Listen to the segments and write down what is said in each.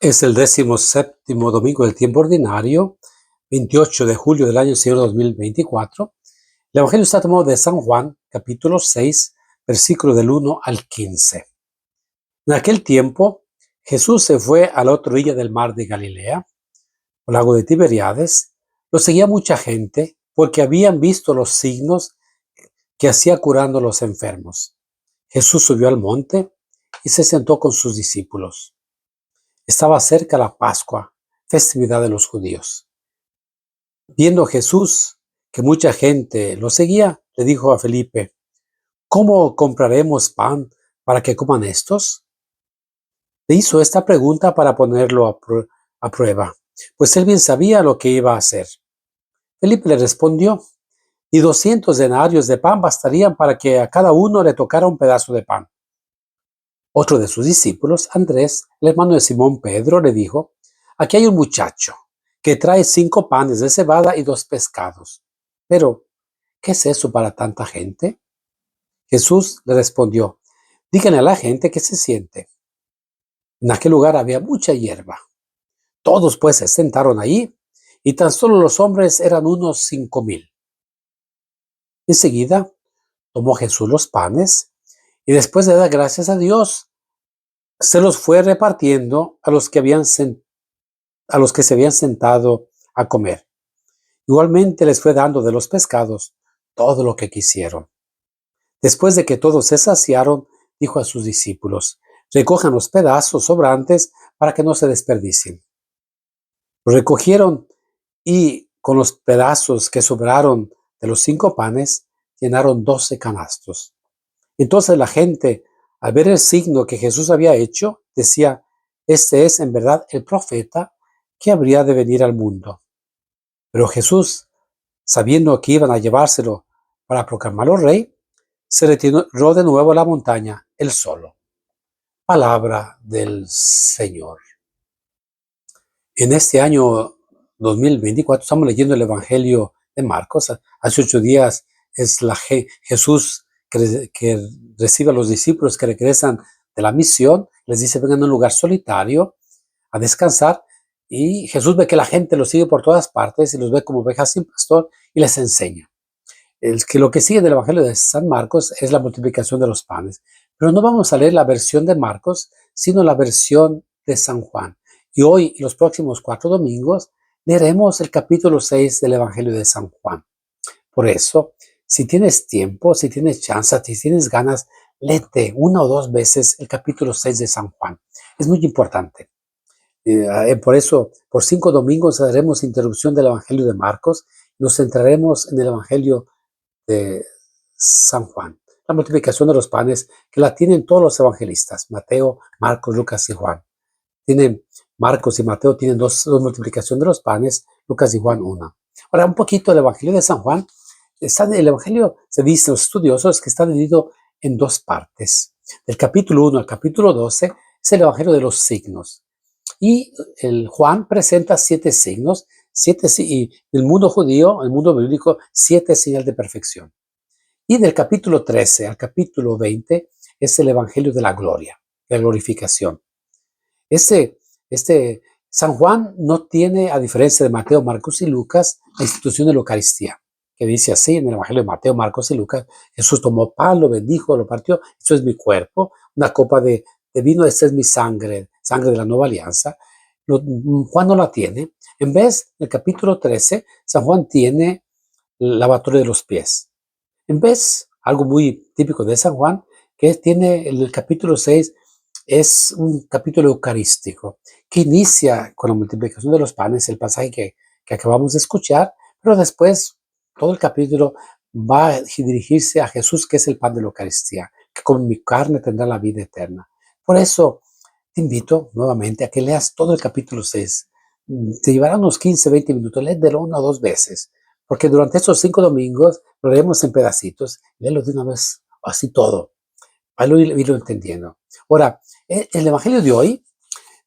Es el 17º domingo del tiempo ordinario, 28 de julio del año Señor 2024. El Evangelio está tomado de San Juan, capítulo 6, versículo del 1 al 15. En aquel tiempo, Jesús se fue a la otra orilla del mar de Galilea, al lago de Tiberíades. Lo seguía mucha gente porque habían visto los signos que hacía curando a los enfermos. Jesús subió al monte y se sentó con sus discípulos. Estaba cerca la Pascua, festividad de los judíos. Viendo Jesús que mucha gente lo seguía, le dijo a Felipe: ¿cómo compraremos pan para que coman estos? Le hizo esta pregunta para ponerlo a prueba, pues él bien sabía lo que iba a hacer. Felipe le respondió: y 200 denarios de pan bastarían para que a cada uno le tocara un pedazo de pan. Otro de sus discípulos, Andrés, el hermano de Simón Pedro, le dijo: aquí hay un muchacho que trae 5 panes de cebada y 2 pescados. Pero, ¿qué es eso para tanta gente? Jesús le respondió: díganle a la gente que se siente. En aquel lugar había mucha hierba. Todos pues se sentaron allí, y tan solo los hombres eran unos 5,000. Enseguida tomó Jesús los panes, y después de dar gracias a Dios, se los fue repartiendo a los que se habían sentado a comer. Igualmente les fue dando de los pescados todo lo que quisieron. Después de que todos se saciaron, dijo a sus discípulos: recojan los pedazos sobrantes para que no se desperdicien. Los recogieron y con los pedazos que sobraron de los 5 panes, llenaron 12 canastos. Entonces la gente, al ver el signo que Jesús había hecho, decía: este es en verdad el profeta que habría de venir al mundo. Pero Jesús, sabiendo que iban a llevárselo para proclamarlo rey, se retiró de nuevo a la montaña, él solo. Palabra del Señor. En este año 2024 estamos leyendo el Evangelio de Marcos. Hace 8 días es Jesús que recibe a los discípulos que regresan de la misión. Les dice: vengan a un lugar solitario a descansar. Y Jesús ve que la gente los sigue por todas partes y los ve como ovejas sin pastor y les enseña. Lo que sigue del Evangelio de San Marcos es la multiplicación de los panes. Pero no vamos a leer la versión de Marcos, sino la versión de San Juan. Y hoy y los próximos 4 domingos leeremos el capítulo 6 del Evangelio de San Juan. Por eso, si tienes tiempo, si tienes chance, si tienes ganas, léete 1 o 2 veces el capítulo 6 de San Juan. Es muy importante. Por eso, por 5 domingos haremos introducción del Evangelio de Marcos. Nos centraremos en el Evangelio de San Juan. La multiplicación de los panes, que la tienen todos los evangelistas: Mateo, Marcos, Lucas y Juan. Marcos y Mateo tienen dos multiplicación de los panes, Lucas y Juan una. Ahora, un poquito del Evangelio de San Juan. El Evangelio, se dice los estudiosos, que está dividido en 2 partes. Del capítulo 1 al capítulo 12 es el Evangelio de los signos. Y el Juan presenta 7 signos, y el mundo judío, el mundo bíblico, 7 señales de perfección. Y del capítulo 13 al capítulo 20 es el Evangelio de la gloria, de la glorificación. San Juan no tiene, a diferencia de Mateo, Marcos y Lucas, la institución de la Eucaristía, que dice así en el Evangelio de Mateo, Marcos y Lucas: Jesús tomó pan, lo bendijo, lo partió, esto es mi cuerpo. Una copa de vino, esta es mi sangre de la nueva alianza. Juan no la tiene. En vez del capítulo 13, San Juan tiene el lavatorio de los pies. En vez, algo muy típico de San Juan, que tiene el capítulo 6, es un capítulo eucarístico, que inicia con la multiplicación de los panes, el pasaje que acabamos de escuchar, pero después todo el capítulo va a dirigirse a Jesús, que es el pan de la Eucaristía, que con mi carne tendrá la vida eterna. Por eso te invito nuevamente a que leas todo el capítulo 6. Te llevará unos 15, 20 minutos. Léelo 1 o 2 veces, porque durante estos 5 domingos lo leemos en pedacitos. Léelo de una vez, así todo, para irlo entendiendo. Ahora, el Evangelio de hoy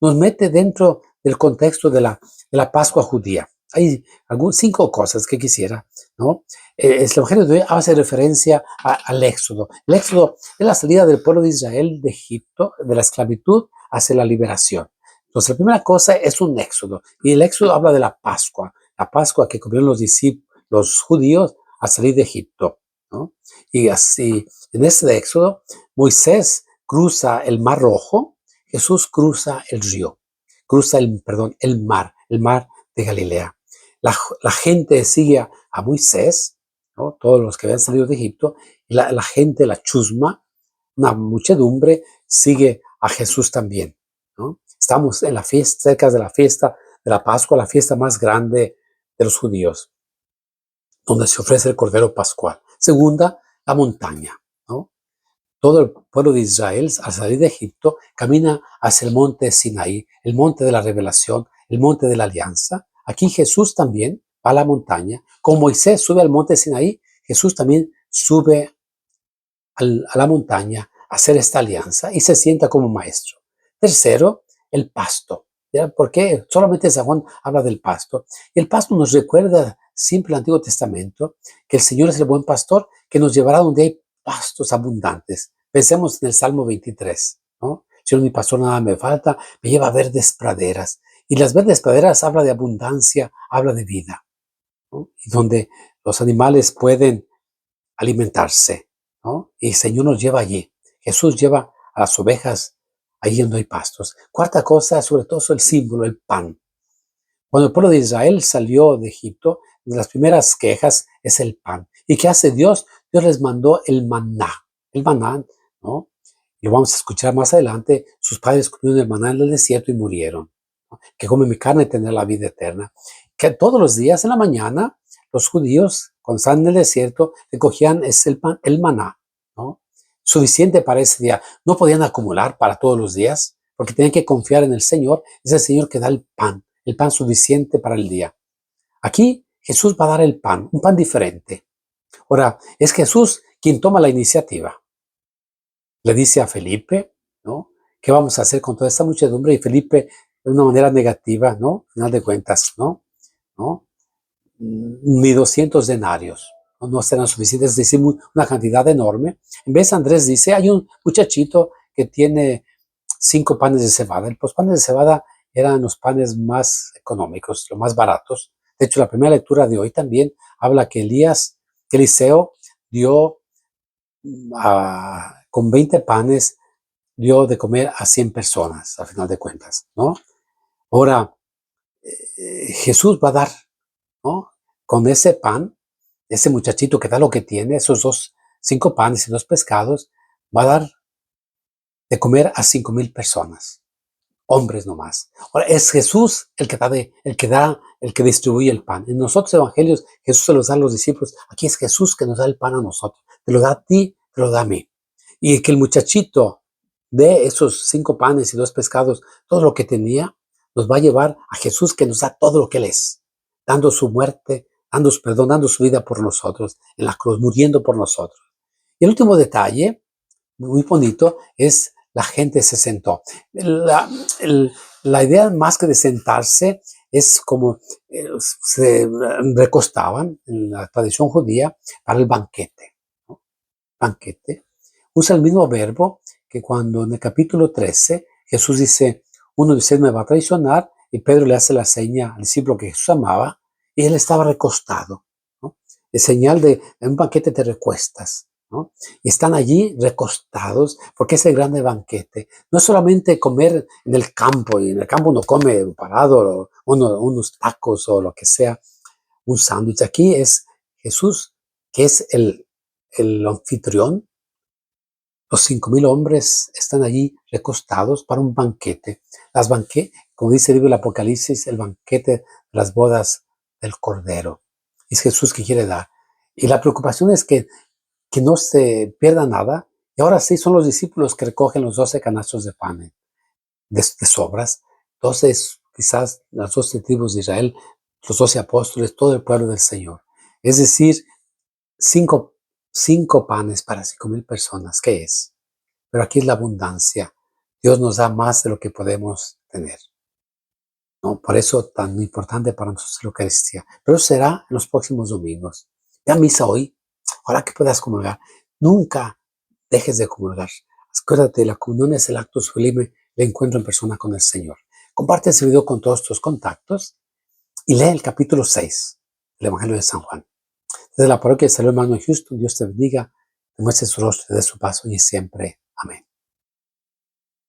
nos mete dentro del contexto de la Pascua judía. Hay 5 cosas que quisiera, ¿no? El Evangelio de hoy hace referencia al Éxodo. El Éxodo es la salida del pueblo de Israel de Egipto, de la esclavitud, hacia la liberación. Entonces, la primera cosa es un éxodo. Y el éxodo habla de la Pascua que comieron los discípulos, los judíos al salir de Egipto, ¿no? Y así, en este éxodo, Moisés cruza el Mar Rojo, Jesús cruza el río, cruza el mar de Galilea. La gente sigue a Moisés, ¿no? Todos los que habían salido de Egipto, y la gente, la chusma, una muchedumbre, sigue a Jesús también, ¿no? Estamos en la fiesta, cerca de la fiesta de la Pascua, la fiesta más grande de los judíos, donde se ofrece el Cordero Pascual. Segunda, la montaña, ¿no? Todo el pueblo de Israel, al salir de Egipto, camina hacia el monte Sinaí, el monte de la revelación, el monte de la alianza. Aquí Jesús también va a la montaña. Como Moisés sube al monte Sinaí, Jesús también sube a la montaña a hacer esta alianza y se sienta como maestro. Tercero, el pasto. ¿Ya? ¿Por qué? Solamente San Juan habla del pasto. Y el pasto nos recuerda siempre el Antiguo Testamento que el Señor es el buen pastor que nos llevará donde hay pastos abundantes. Pensemos en el Salmo 23, ¿no? Señor, mi pastor, nada me falta, me lleva a verdes praderas. Y las verdes praderas habla de abundancia, habla de vida, ¿no? Y donde los animales pueden alimentarse, ¿no? Y el Señor nos lleva allí. Jesús lleva a las ovejas allí donde hay pastos. Cuarta cosa, sobre todo, es el símbolo, el pan. Cuando el pueblo de Israel salió de Egipto, de las primeras quejas es el pan. ¿Y qué hace Dios? Dios les mandó el maná. El maná, ¿no? Y lo vamos a escuchar más adelante. Sus padres comieron el maná en el desierto y murieron, ¿no? Que come mi carne y tendrá la vida eterna. Que todos los días en la mañana, los judíos, cuando están en el desierto, recogían el maná, ¿no? Suficiente para ese día. No podían acumular para todos los días, porque tenían que confiar en el Señor. Es el Señor que da el pan suficiente para el día. Aquí Jesús va a dar el pan, un pan diferente. Ahora, es Jesús quien toma la iniciativa. Le dice a Felipe, ¿no? ¿Qué vamos a hacer con toda esta muchedumbre? Y Felipe, de una manera negativa, ¿no? Al final de cuentas, ¿no? ¿No? Ni 200 denarios, no serán suficientes, es decir, una cantidad enorme. En vez, Andrés dice, hay un muchachito que tiene 5 panes de cebada. Los panes de cebada eran los panes más económicos, los más baratos. De hecho, la primera lectura de hoy también habla que Eliseo dio con 20 panes, dio de comer a 100 personas, al final de cuentas, ¿no? Ahora, Jesús va a dar, ¿no? Con ese pan, ese muchachito que da lo que tiene, esos 5 panes y 2 pescados, va a dar de comer a 5,000 personas, hombres nomás. Ahora, es Jesús el que distribuye el pan. En nosotros evangelios, Jesús se los da a los discípulos. Aquí es Jesús que nos da el pan a nosotros. Te lo da a ti, te lo da a mí. Y que el muchachito de esos 5 panes y 2 pescados, todo lo que tenía, nos va a llevar a Jesús que nos da todo lo que Él es, dando su muerte, dando su vida por nosotros, en la cruz, muriendo por nosotros. Y el último detalle, muy bonito, es la gente se sentó. La idea más que de sentarse es como se recostaban en la tradición judía para el banquete, ¿no? Banquete. Usa el mismo verbo que cuando en el capítulo 13 Jesús dice, uno de ustedes me va a traicionar, y Pedro le hace la seña al discípulo que Jesús amaba, y él estaba recostado, ¿no? Es señal de en un banquete te recuestas, ¿no? Y están allí recostados porque es el grande banquete. No es solamente comer en el campo, y en el campo uno come parado, unos tacos o lo que sea, un sándwich. Aquí es Jesús, que es el anfitrión. Los 5,000 hombres están allí recostados para un banquete. Como dice el libro del Apocalipsis, el banquete de las bodas del Cordero. Es Jesús que quiere dar. Y la preocupación es que no se pierda nada. Y ahora sí son los discípulos que recogen los 12 canastos de pan, de sobras. Entonces, quizás las 12 tribus de Israel, los 12 apóstoles, todo el pueblo del Señor. Es decir, cinco panes para 5,000 personas. ¿Qué es? Pero aquí es la abundancia. Dios nos da más de lo que podemos tener, ¿no? Por eso tan importante para nosotros la Eucaristía. Pero será en los próximos domingos. Ve a misa hoy. Ahora que puedas comulgar, nunca dejes de comulgar. Acuérdate, la comunión es el acto sublime de encuentro en persona con el Señor. Comparte este video con todos tus contactos y lee el capítulo 6 del Evangelio de San Juan. Desde la parroquia de Salud Hermano en Houston, Dios te bendiga, te muestre su rostro, te dé su paso y siempre.